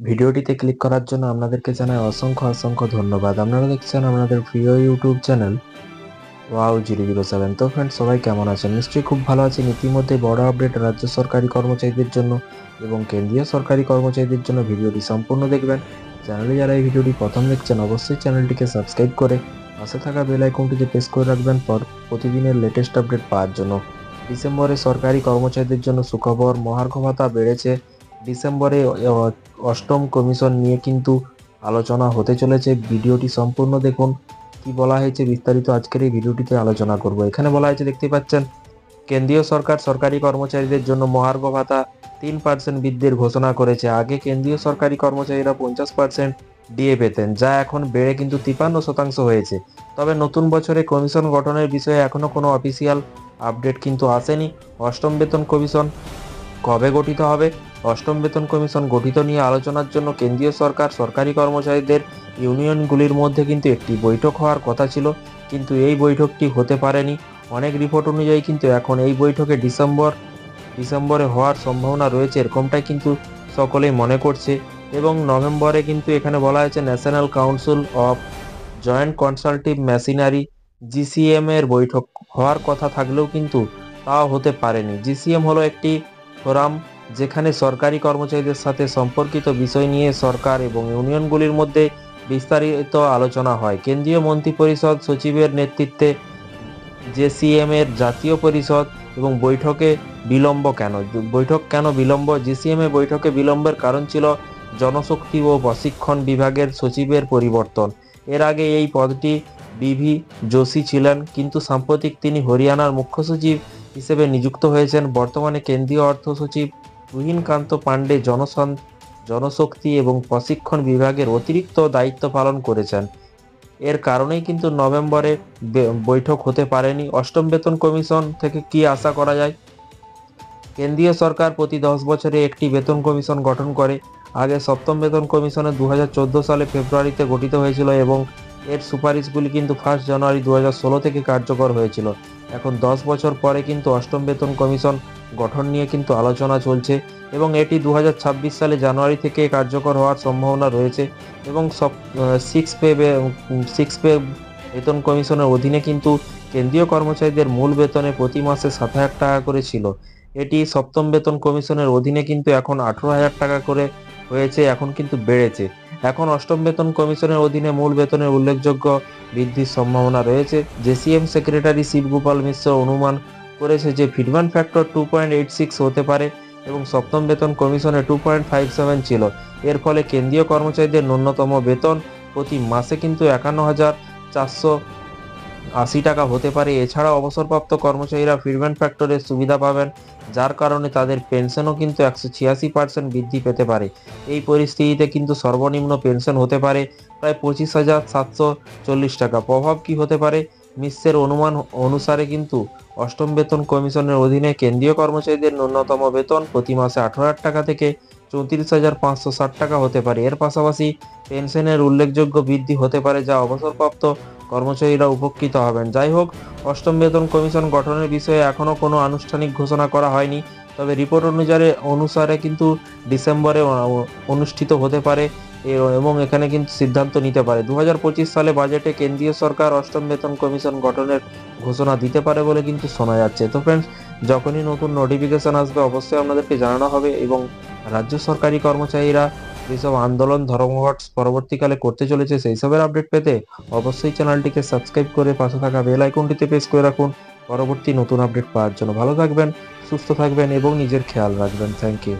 ভিডিওটিতে ক্লিক করার জন্য আপনাদেরকে জানাই অসংখ্য অসংখ্য ধন্যবাদ। আপনারা দেখছেন আপনাদের প্রিয় ইউটিউব চ্যানেল ওয়াও 007। তো ফ্রেন্ডস, সবাই কেমন আছেন? নিশ্চয়ই খুব ভালো আছেন। ইতিমধ্যে বড় আপডেট রাজ্য সরকারি কর্মচারীদের জন্য এবং কেন্দ্রীয় সরকারি কর্মচারীদের জন্য। ভিডিওটি সম্পূর্ণ দেখবেন। চ্যানেলে যারা এই ভিডিওটি প্রথম দেখছেন অবশ্যই চ্যানেলটিকে সাবস্ক্রাইব করে পাশে থাকা বেল আইকনটিতে প্রেস করে রাখবেন প্রতিদিনের লেটেস্ট আপডেট পাওয়ার জন্য। ডিসেম্বরে সরকারি কর্মচারীদের জন্য সুখবর, মহার্ঘ ভাতা বেড়েছে। ডিসেম্বরে অষ্টম কমিশন নিয়ে কিন্তু আলোচনা হতে চলেছে। ভিডিওটি সম্পূর্ণ দেখুন। কি বলা হয়েছে বিস্তারিত আজকের এই ভিডিওটিতে আলোচনা করব। এখানে বলা হয়েছে, দেখতে পাচ্ছেন, কেন্দ্রীয় সরকার সরকারি কর্মচারীদের জন্য মহার্ঘ ভাতা 3% বৃদ্ধির ঘোষণা করেছে। আগে কেন্দ্রীয় সরকারি কর্মচারীরা 50% ডিএ পেতেন, যা এখন বেড়ে কিন্তু 53% হয়েছে। তবে নতুন বছরে কমিশন গঠনের বিষয়ে এখনো কোনো অফিসিয়াল আপডেট কিন্তু আসেনি। অষ্টম বেতন কমিশন কবে গঠিত হবে? অষ্টম বেতন কমিশন গঠিত নিয়ে আলোচনার জন্য কেন্দ্রীয় সরকার সরকারি কর্মচারীদের ইউনিয়নগুলির মধ্যে কিন্তু একটি বৈঠক হওয়ার কথা ছিল, কিন্তু এই বৈঠকটি হতে পারেনি। অনেক রিপোর্ট অনুযায়ী কিন্তু এখন এই বৈঠকে ডিসেম্বরে হওয়ার সম্ভাবনা রয়েছে, এরকমটাই কিন্তু সকলেই মনে করছে। এবং নভেম্বরে কিন্তু এখানে বলা হয়েছে national council of joint consultative machinery GCM এর বৈঠক হওয়ার কথা থাকলেও কিন্তু তাও হতে পারেনি। জিসিএম হলো একটি ফোরাম যেখানে সরকারি কর্মচারীদের সাথে সম্পর্কিত বিষয় নিয়ে সরকার এবং ইউনিয়নগুলির মধ্যে বিস্তারিত আলোচনা হয়। কেন্দ্রীয় মন্ত্রিপরিষদ সচিবের নেতৃত্বে জেসিএম এর জাতীয় পরিষদ এবং বৈঠক কেন বিলম্ব? জিসিএম এর বৈঠকে বিলম্বের কারণ ছিল জনশক্তি ও প্রশিক্ষণ বিভাগের সচিবের পরিবর্তন। এর আগে এই পদটি বিভি যোশী ছিলেন, কিন্তু সাম্প্রতিক তিনি হরিয়ানার মুখ্য সচিব হিসেবে নিযুক্ত হয়েছেন। বর্তমানে কেন্দ্রীয় অর্থ সচিব তুহিনকান্ত পান্ডে জনশক্তি এবং প্রশিক্ষণ বিভাগের অতিরিক্ত দায়িত্ব পালন করেছেন। এর কারণেই কিন্তু নভেম্বরে বৈঠক হতে পারেনি। অষ্টম বেতন কমিশন থেকে কি আশা করা যায়? কেন্দ্রীয় সরকার প্রতি 10 বছরে একটি বেতন কমিশন গঠন করে। আগে সপ্তম বেতন কমিশনে 2014 সালে ফেব্রুয়ারিতে গঠিত হয়েছিল এবং এর সুপারিশগুলি কিন্তু 1 জানুয়ারি 2016 থেকে কার্যকর হয়েছিল। এখন 10 বছর পরে কিন্তু অষ্টম বেতন কমিশন গঠন নিয়ে কিন্তু আলোচনা চলছে এবং এটি 2026 সালে জানুয়ারি থেকে কার্যকর হওয়ার সম্ভাবনা রয়েছে। এবং সিক্স পে বেতন কমিশনের অধীনে কিন্তু কেন্দ্রীয় কর্মচারীদের মূল বেতনে প্রতি মাসে 7,000 টাকা করে ছিল। এটি সপ্তম বেতন কমিশনের অধীনে কিন্তু এখন 18,000 টাকা করে হয়েছে, এখন কিন্তু বেড়েছে। এখন অষ্টম বেতন কমিশনের অধীনে মূল বেতনের উল্লেখযোগ্য বৃদ্ধির সম্ভাবনা রয়েছে। জেসিএম সেক্রেটারি শিবগোপাল মিশ্র অনুমান করেছে যে ফিটমেন্ট ফ্যাক্টর 2.86 হতে পারে এবং সপ্তম বেতন কমিশনে 2.57 ছিল। এর ফলে কেন্দ্রীয় কর্মচারীদের ন্যূনতম বেতন প্রতি মাসে কিন্তু 51,480 টাকা হতে পারে। এছাড়া অবসরপ্রাপ্ত কর্মচারীরা ফিটমেন্ট ফ্যাক্টরের সুবিধা পাবেন, যার কারণে তাদের পেনশনও কিন্তু 186% বৃদ্ধি পেতে পারে। এই পরিস্থিতিতে কিন্তু সর্বনিম্ন পেনশন হতে পারে প্রায় 25,740 টাকা। প্রভাব কি হতে পারে? মিশ্রের অনুমান অনুসারে কিন্তু অষ্টম বেতন কমিশনের অধীনে কেন্দ্রীয় কর্মচারীদের ন্যূনতম বেতন প্রতি মাসে 18,000 টাকা থেকে 34,560 টাকা হতে পারে। এর পাশাপাশি পেনশনের উল্লেখযোগ্য বৃদ্ধি হতে পারে, যা অবসরপ্রাপ্ত কর্মচারীরা উপকৃত হবেন। যাই হোক, অষ্টম বেতন কমিশন গঠনের বিষয়ে এখনও কোনো আনুষ্ঠানিক ঘোষণা করা হয়নি, তবে রিপোর্ট অনুসারে কিন্তু ডিসেম্বরে অনুষ্ঠিত হতে পারে এবং এখানে কিন্তু সিদ্ধান্ত নিতে পারে। 2025 সালে বাজেটে কেন্দ্রীয় সরকার অষ্টম বেতন কমিশন গঠনের ঘোষণা দিতে পারে বলে কিন্তু শোনা যাচ্ছে। তো ফ্রেন্ডস, যখনই নতুন নোটিফিকেশন আসবে অবশ্যই আপনাদেরকে জানানো হবে এবং রাজ্য সরকারি কর্মচারীরা যেসব আন্দোলন ধর্মঘট পরবর্তীকালে করতে চলেছে সেই সবের আপডেট পেতে অবশ্যই চ্যানেলটিকে সাবস্ক্রাইব করে পাশে থাকা বেল আইকনটিতে প্রেস করে রাখুন পরবর্তী নতুন আপডেট পাওয়ার জন্য। ভালো থাকবেন, সুস্থ থাকবেন এবং নিজের খেয়াল রাখবেন। Thank you.